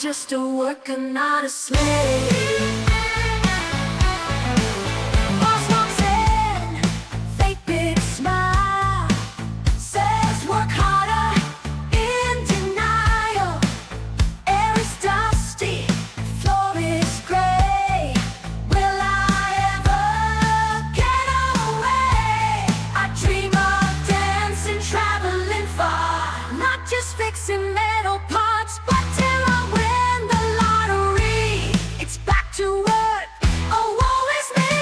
just a worker, not a slave. Boss walks in, fake big smile, says work harder, in denial. Air is dusty, floor is gray. Will I ever get away? I dream of dancing, traveling far, not just fixing metal parts, but till I win the lottery. It's back to work, oh woe is me.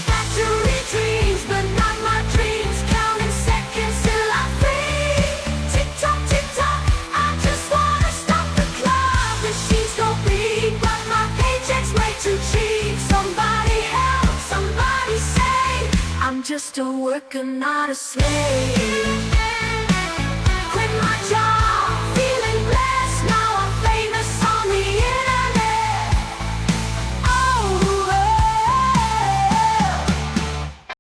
Factory dreams, but not my dreams. Counting seconds till I'm free. Tick tock, I just wanna stop the clock. Machines go beat, but my paycheck's way too cheap. Somebody help, somebody save. I'm just a worker, not a slave.